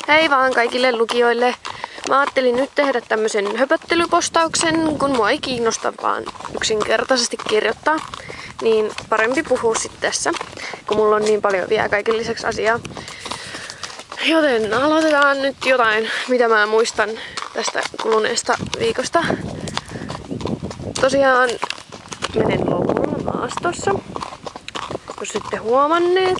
Hei vaan kaikille lukijoille. Mä ajattelin nyt tehdä tämmösen höpöttelypostauksen, kun mua ei kiinnosta vaan yksinkertaisesti kirjoittaa. Niin parempi puhua sitten tässä, kun mulla on niin paljon vielä kaiken lisäksi asiaa. Joten aloitetaan nyt jotain, mitä mä muistan tästä kuluneesta viikosta. Tosiaan menen Lopon maastossa. Jos ette huomanneet,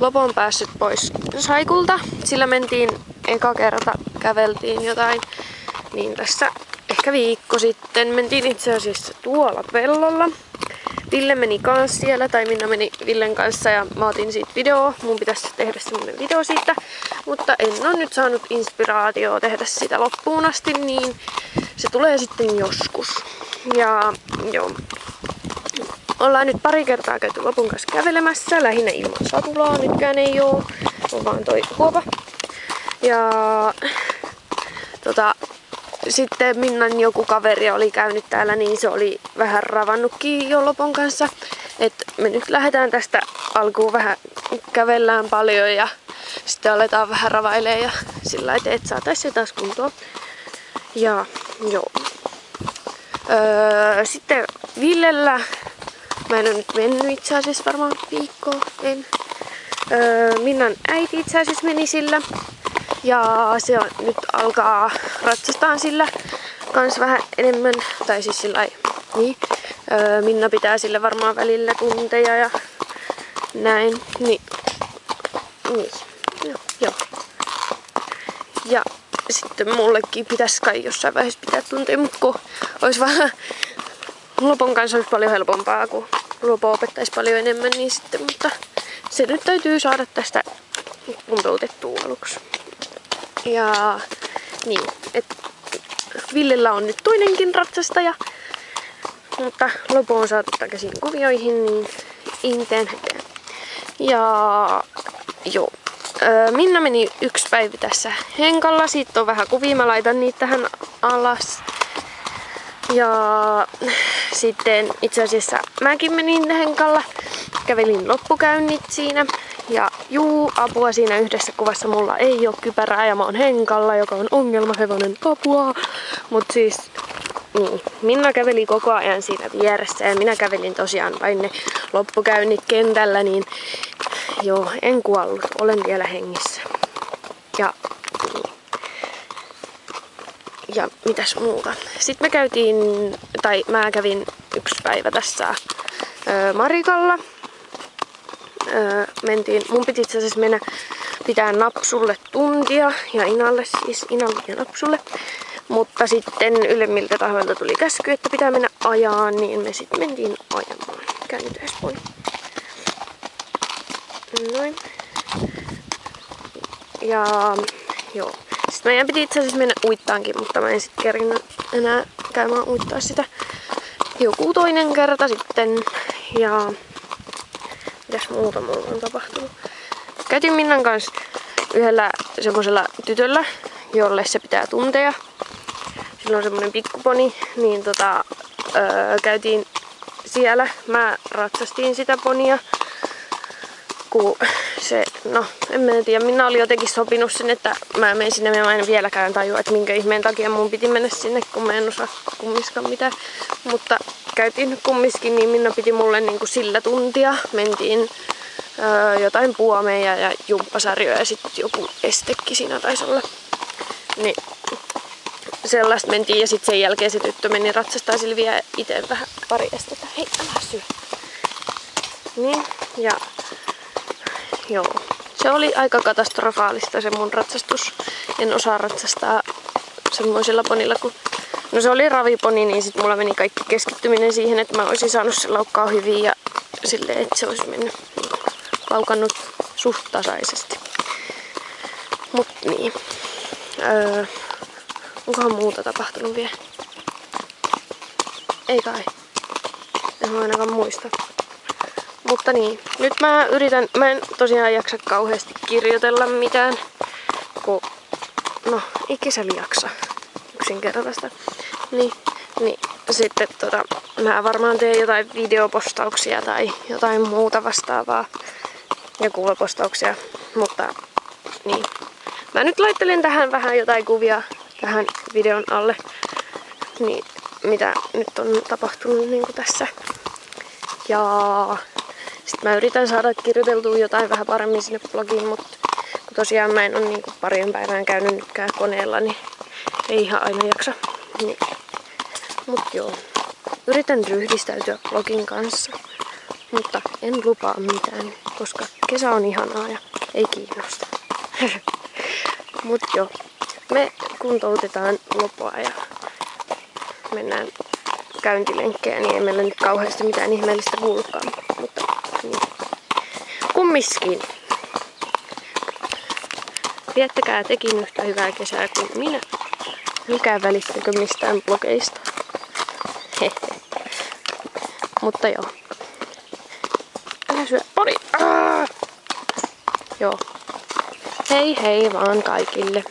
Lopo on päässyt pois Saikulta. Sillä mentiin eka kerta, käveltiin jotain. Niin tässä ehkä viikko sitten mentiin itse asiassa tuolla pellolla. Ville meni kans siellä, tai Minna meni Villen kanssa ja mä otin siitä videoa. Mun pitäisi tehdä semmonen video siitä, mutta en oo nyt saanut inspiraatioa tehdä sitä loppuun asti, niin se tulee sitten joskus. Ja joo. Ollaan nyt pari kertaa käyty Lopun kanssa kävelemässä, lähinnä ilman satulaa, nytkään ei oo, on vaan toi huopa. Ja sitten Minnan joku kaveri oli käynyt täällä, niin se oli vähän ravannutkin jo Lopon kanssa. Et me nyt lähdetään tästä alkuun vähän kävellään paljon ja sitten aletaan vähän ravailemaan ja sillä lailla, et saataisiin taas kuntoon. Ja joo. Sitten Villellä, mä en ole nyt mennyt itse asiassa varmaan viikkoa, en. Minnan äiti itse asiassa meni sillä. Ja se on, nyt alkaa ratsastaan sillä kans vähän enemmän, tai siis sillä niin. Minna pitää sillä varmaan välillä tunteja ja näin. Niin. Joo. Ja sitten mullekin pitäisi kai jossain vaiheessa pitää tunteja, mutta kun olisi vähän Lopon kanssa olisi paljon helpompaa, kun Lopo opettaisi paljon enemmän, niin sitten, mutta se nyt täytyy saada tästä kuntoutettua aluksi. Ja niin, että Villellä on nyt toinenkin ratsastaja, mutta Lopo on saatu takaisin kuvioihin, niin inteen hätään. Ja joo, Minna meni yksi päivä tässä Henkalla, siitä on vähän kuvia, mä laitan niitä tähän alas. Ja sitten itse asiassa mäkin menin Henkalla, kävelin loppukäynnit siinä. Ja apua siinä yhdessä kuvassa mulla ei oo kypärää ja mä oon Henkalla, joka on ongelmahevonen, apua. Mut siis niin, Minna käveli koko ajan siinä vieressä ja minä kävelin tosiaan vain ne loppukäynnit kentällä, niin joo, en kuollut, olen vielä hengissä. Ja niin. Ja mitäs muuta. Sitten mä kävin yksi päivä tässä Marikalla. Mun piti itse asiassa mennä pitää Napsulle tuntia ja Inalle ja Napsulle. Mutta sitten ylemmiltä tahoilta tuli käsky, että pitää mennä ajaan, niin me sitten mentiin ajamaan. Käännytäis pois. Noin. Ja joo. Sitten meidän piti itse asiassa mennä uittaankin, mutta mä en sitten kerinyt enää käymään uittaa sitä joku toinen kerta sitten. Ja mitäs muuta mulla on tapahtunut? Käytiin Minnan kanssa yhdellä semmosella tytöllä, jolle se pitää tunteja. Sillä on semmonen pikkuponi, niin käytiin siellä. Mä ratsastin sitä ponia. Kun se, en mä tiedä, Minna oli jotenkin sopinut sen, että mä menen sinne, mä en vieläkään tajua, että minkä ihmeen takia mun piti mennä sinne, kun mä en osaa kummiskaan mitään. Mutta käytiin kummiskin, niin Minna piti mulle niinku sillä tuntia. Mentiin jotain puomeja ja jumppasarjoja ja sitten joku estekki siinä taisi olla. Niin sellaista mentiin ja sitten sen jälkeen se tyttö meni ratsastaa sillä vielä itse vähän pari estettä. Hei, älä syö. Niin, ja joo. Se oli aika katastrofaalista se mun ratsastus. En osaa ratsastaa semmoisella ponilla, kun se oli raviponi, niin sit mulla meni kaikki keskittyminen siihen, että mä olisin saanut sen laukkaa hyvin ja silleen, että se olisi mennyt laukannut suht tasaisesti. Mut niin. Onkohan muuta tapahtunut vielä? Ei kai. En ainakaan muista. Mutta niin, nyt mä en tosiaan jaksa kauheasti kirjoitella mitään, kun ei kesällä jaksa yksinkertaista. Niin sitten mä varmaan teen jotain videopostauksia tai jotain muuta vastaavaa ja kuvapostauksia, mutta niin. mä nyt laittelen tähän vähän jotain kuvia tähän videon alle. Niin, mitä nyt on tapahtunut niin kuin tässä. Ja sit mä yritän saada kirjoiteltua jotain vähän paremmin sinne blogiin, mutta tosiaan mä en ole niin kuin parin päivään käynyt nytkään koneella, niin ei ihan aina jaksa. Niin. Mut joo, yritän ryhdistäytyä blogin kanssa, mutta en lupaa mitään, koska kesä on ihanaa ja ei kiinnosta. Mut joo, me kuntoutetaan lopoa ja mennään käyntilenkkejä, niin ei meillä nyt kauheasti mitään ihmeellistä kuulukaan. Mutta niin. Kummiskin. Viettäkää tekin yhtä hyvää kesää kuin minä. Älkää välittäkö mistään blogeista. Hehe. Mutta joo. Älä syö pori. Joo. Hei hei vaan kaikille.